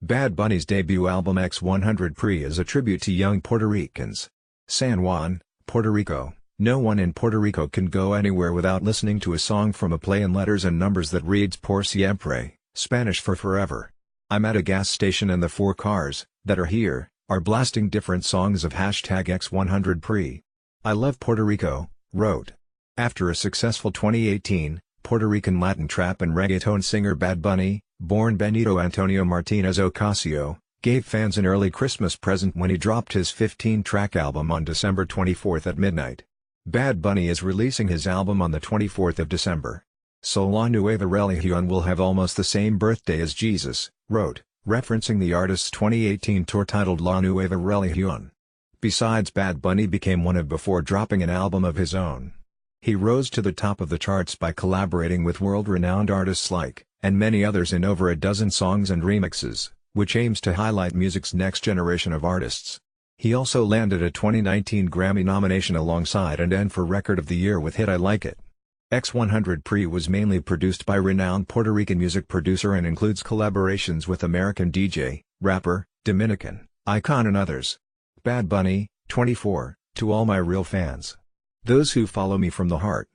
Bad Bunny's debut album X100PRE is a tribute to young Puerto Ricans. San Juan, Puerto Rico. No one in Puerto Rico can go anywhere without listening to a song from a play in letters and numbers that reads Por siempre, Spanish for forever. I'm at a gas station and the four cars that are here are blasting different songs of #X100PRE. I love Puerto Rico, wrote. After a successful 2018, Puerto Rican Latin trap and reggaeton singer Bad Bunny, born Benito Antonio Martinez Ocasio, gave fans an early Christmas present when he dropped his 15-track album on December 24 at midnight. Bad Bunny is releasing his album on the 24th of December. So La Nueva Religión will have almost the same birthday as Jesus, wrote, referencing the artist's 2018 tour titled La Nueva Religión. Besides, Bad Bunny became one of before dropping an album of his own. He rose to the top of the charts by collaborating with world-renowned artists like, and many others in over a dozen songs and remixes, which aims to highlight music's next generation of artists. He also landed a 2019 Grammy nomination alongside and N for Record of the Year with hit I Like It. X100PRE was mainly produced by renowned Puerto Rican music producer and includes collaborations with American DJ, rapper, Dominican, icon and others. Bad Bunny, 24, to all my real fans. Those who follow me from the heart.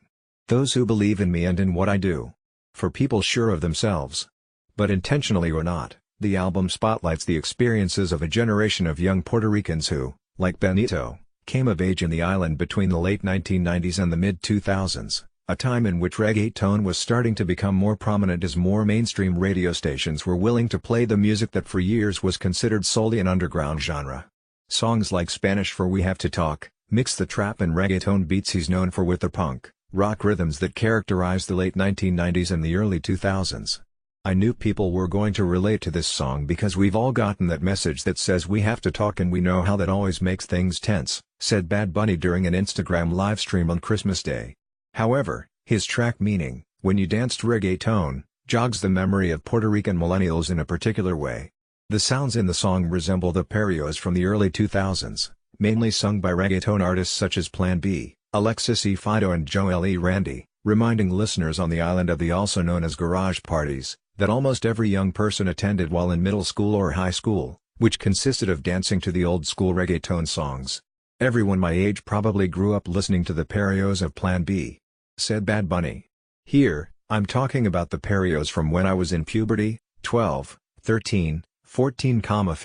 Those who believe in me and in what I do. For people sure of themselves. But intentionally or not, the album spotlights the experiences of a generation of young Puerto Ricans who, like Benito, came of age in the island between the late 1990s and the mid-2000s, a time in which reggaeton was starting to become more prominent as more mainstream radio stations were willing to play the music that for years was considered solely an underground genre. Songs like Spanish for We Have to Talk mix the trap and reggaeton beats he's known for with the punk, rock rhythms that characterized the late 1990s and the early 2000s. I knew people were going to relate to this song because we've all gotten that message that says we have to talk and we know how that always makes things tense, said Bad Bunny during an Instagram livestream on Christmas Day. However, his track meaning, When You Danced Reggaeton, jogs the memory of Puerto Rican millennials in a particular way. The sounds in the song resemble the perreos from the early 2000s, mainly sung by reggaeton artists such as Plan B, Alexis E. Fido and Joel E. Randy, reminding listeners on the island of the also known as garage parties that almost every young person attended while in middle school or high school, which consisted of dancing to the old-school reggaeton songs. Everyone my age probably grew up listening to the perreos of Plan B, said Bad Bunny. Here, I'm talking about the perreos from when I was in puberty, 12, 13, 14, 15,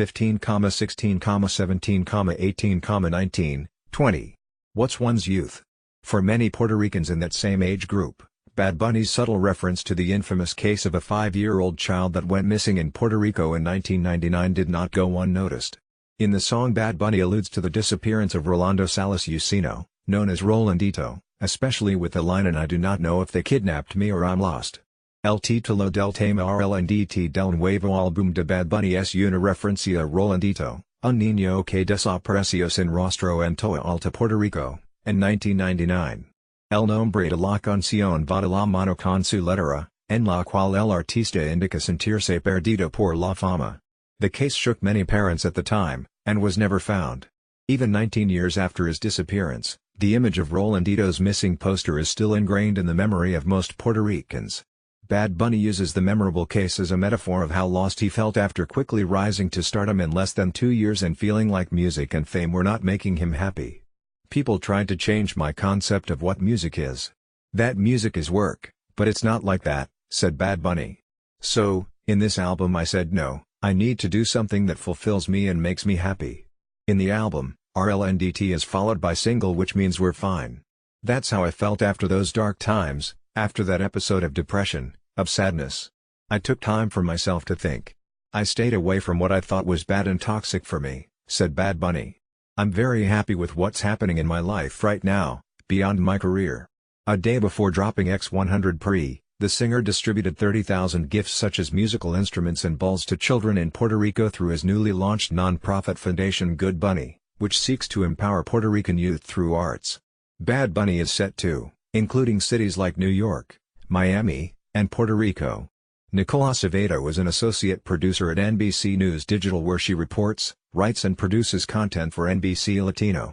16, 17, 18, 19, 20. What's one's youth? For many Puerto Ricans in that same age group, Bad Bunny's subtle reference to the infamous case of a 5-year-old child that went missing in Puerto Rico in 1999 did not go unnoticed. In the song, Bad Bunny alludes to the disappearance of Rolando Salas Ucino, known as Rolandito, especially with the line "And I do not know if they kidnapped me or I'm lost." El título del tema RLNDT del nuevo álbum de Bad Bunny es una referencia a Rolandito, un niño que desapareció sin rostro en Toa Alta, Puerto Rico, en 1999. El nombre de la canción va de la mano con su letra, en la cual el artista indica sentirse perdido por la fama. The case shook many parents at the time, and was never found. Even 19 years after his disappearance, the image of Rolandito's missing poster is still ingrained in the memory of most Puerto Ricans. Bad Bunny uses the memorable case as a metaphor of how lost he felt after quickly rising to stardom in less than 2 years and feeling like music and fame were not making him happy. People tried to change my concept of what music is. That music is work, but it's not like that, said Bad Bunny. So, in this album I said no, I need to do something that fulfills me and makes me happy. In the album, RLNDT is followed by single which means we're fine. That's how I felt after those dark times, after that episode of depression, of sadness. I took time for myself to think. I stayed away from what I thought was bad and toxic for me, said Bad Bunny. I'm very happy with what's happening in my life right now, beyond my career. A day before dropping X100PRE, the singer distributed 30,000 gifts such as musical instruments and balls to children in Puerto Rico through his newly launched non-profit foundation Good Bunny, which seeks to empower Puerto Rican youth through arts. Bad Bunny is set to, including cities like New York, Miami, and Puerto Rico. Nicole Acevedo is an associate producer at NBC News Digital where she reports, writes and produces content for NBC Latino.